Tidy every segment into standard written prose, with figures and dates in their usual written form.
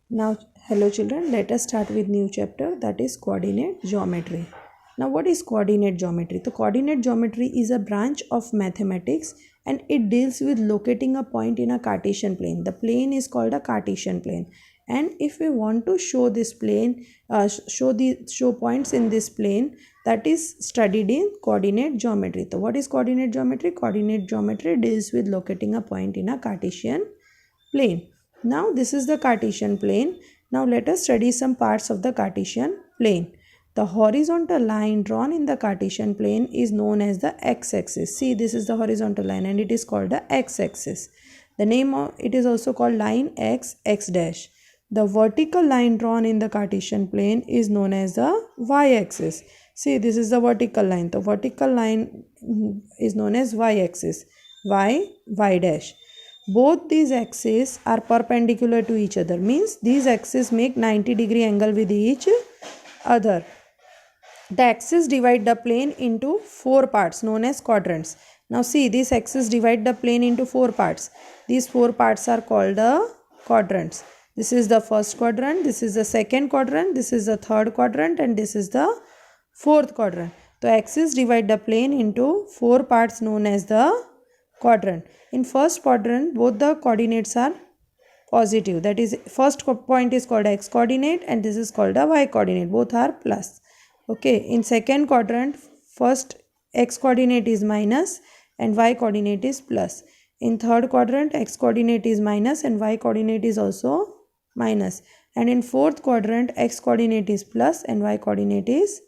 Now, hello children, let us start with new chapter, that is coordinate geometry. Now, what is coordinate geometry? The coordinate geometry is a branch of mathematics and it deals with locating a point in a Cartesian plane. The plane is called a Cartesian plane. And if we want to show this plane, show points in this plane, that is studied in coordinate geometry. So, what is coordinate geometry? Coordinate geometry deals with locating a point in a Cartesian plane. Now this is the Cartesian plane. Now let us study some parts of the Cartesian plane. The horizontal line drawn in the Cartesian plane is known as the x-axis. See, this is the horizontal line and it is called the x-axis. The name of it is also called line x, x dash. The vertical line drawn in the Cartesian plane is known as the y-axis. See, this is the vertical line. The vertical line is known as y-axis. Y, y dash. Both these axes are perpendicular to each other, means these axes make 90-degree angle with each other. The axes divide the plane into four parts known as quadrants. Now see, these axes divide the plane into four parts. These four parts are called the quadrants. This is the first quadrant, this is the second quadrant, this is the third quadrant, and this is the fourth quadrant. The axes divide the plane into four parts known as the quadrant. In first quadrant, both the coordinates are positive. That is, first point is called x coordinate and this is called the y coordinate. Both are plus. Okay. In second quadrant, first x coordinate is minus and y coordinate is plus. In third quadrant, x coordinate is minus and y coordinate is also minus. And in fourth quadrant, x coordinate is plus and y coordinate is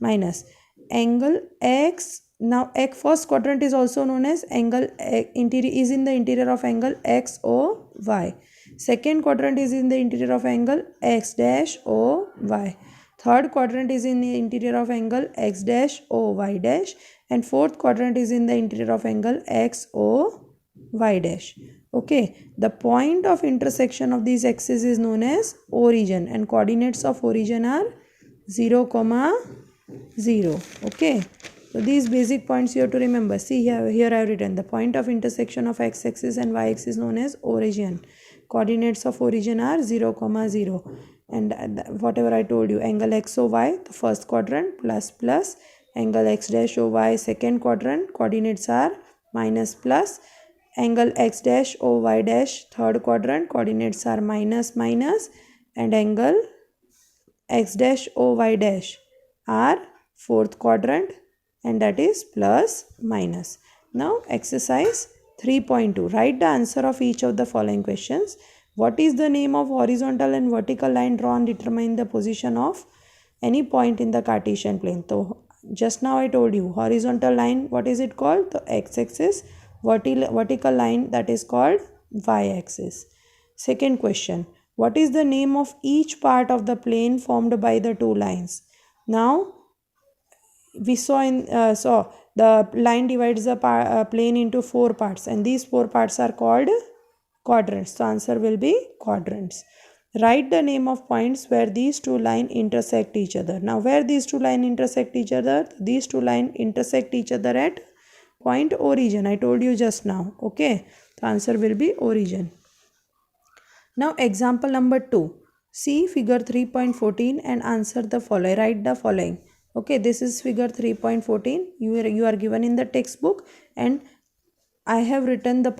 minus. Angle x, now first quadrant is also known as angle interior, is in the interior of angle XOY. Second quadrant is in the interior of angle x dash OY. Third quadrant is in the interior of angle x dash OY dash, and fourth quadrant is in the interior of angle XOY dash. Okay, the point of intersection of these axes is known as origin, and coordinates of origin are 0, 0. Okay, so these basic points you have to remember. See here I have written the point of intersection of x-axis and y-axis known as origin. Coordinates of origin are 0, 0. And whatever I told you, angle XOY, the first quadrant, plus, angle x dash OY, second quadrant, coordinates are minus, plus, angle x dash OY dash, third quadrant, coordinates are minus, and angle x dash OY dash are fourth quadrant and that is plus, minus. Now exercise 3.2. Write the answer of each of the following questions. What is the name of horizontal and vertical line drawn determine the position of any point in the Cartesian plane? So just now I told you, horizontal line, what is it called? The x-axis. Vertical line, that is called y-axis. Second question. What is the name of each part of the plane formed by the two lines? Now we saw the line divides the plane into four parts and these four parts are called quadrants. So answer will be quadrants. Write the name of points where these two lines intersect each other. Now where these two lines intersect each other? These two lines intersect each other at point origin. I told you just now. Okay, the answer will be origin. Now example number 2. See figure 3.14 and answer the following. Write the following. Okay, this is figure 3.14. You are given in the textbook and I have written the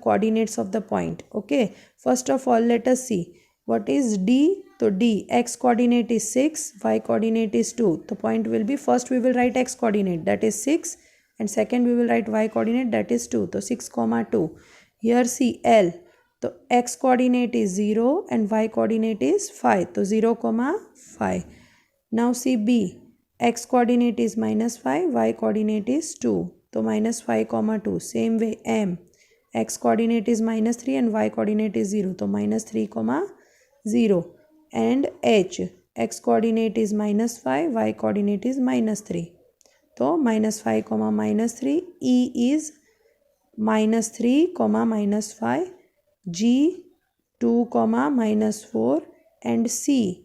coordinates of the point. Okay, first of all let us see what is D. So D, x coordinate is 6, y coordinate is 2. The point will be, first we will write x coordinate, that is 6, and second we will write y coordinate, that is 2. So 6, 2. Here see L. So x coordinate is 0 and y coordinate is 5. So 0, 5. Now see B. X coordinate is minus 5, y coordinate is 2. So minus 5, 2. Same way M. X coordinate is minus 3 and y coordinate is 0. So minus 3, 0. And H. X coordinate is minus 5, y coordinate is minus 3. So minus 5, minus 3. E is minus 3, minus 5. G 2, minus 4. And C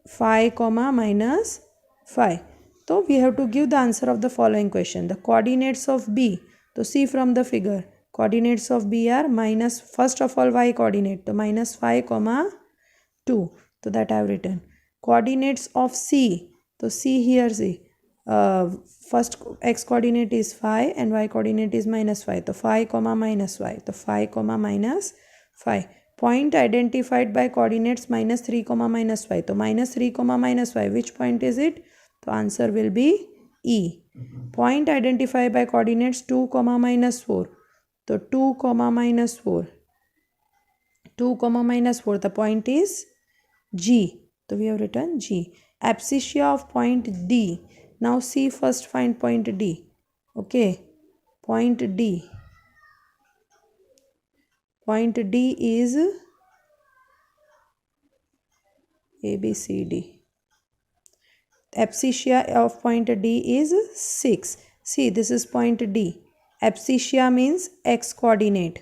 5, minus 5. So we have to give the answer of the following question. The coordinates of B. So see from the figure. coordinates of B are minus, first of all y coordinate, so minus 5 comma 2, so that I have written. Coordinates of C, so C here, see, first x coordinate is 5 and y coordinate is minus 5, so 5 comma minus 5, so 5 comma minus 5. Point identified by coordinates minus 3 comma minus 5, so minus 3 comma minus 5, which point is it? So answer will be E. Point identified by coordinates 2 comma minus 4, so 2 comma minus 4, 2 comma minus 4, the point is G, so we have written G. Abscissa of point D. Now see, first find point D. Okay, point D. Point D is ABCD. Abscissa of point D is 6. See, this is point D. Abscissa means x coordinate,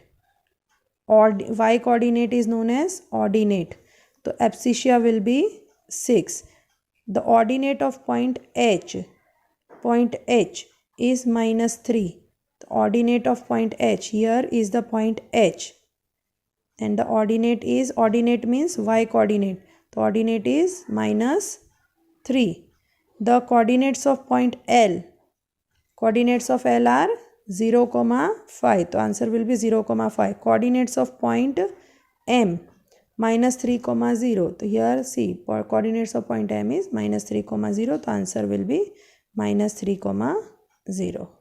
or y coordinate is known as ordinate. So abscissa will be 6. The ordinate of point H is minus 3. The ordinate of point H here is the point H, and the ordinate means y coordinate. The ordinate is minus 3. The coordinates of point L, are 0 comma 5. The answer will be 0 comma 5. Coordinates of point M, minus 3 comma 0. So here see, coordinates of point M is minus 3 comma 0. The answer will be minus 3 comma 0.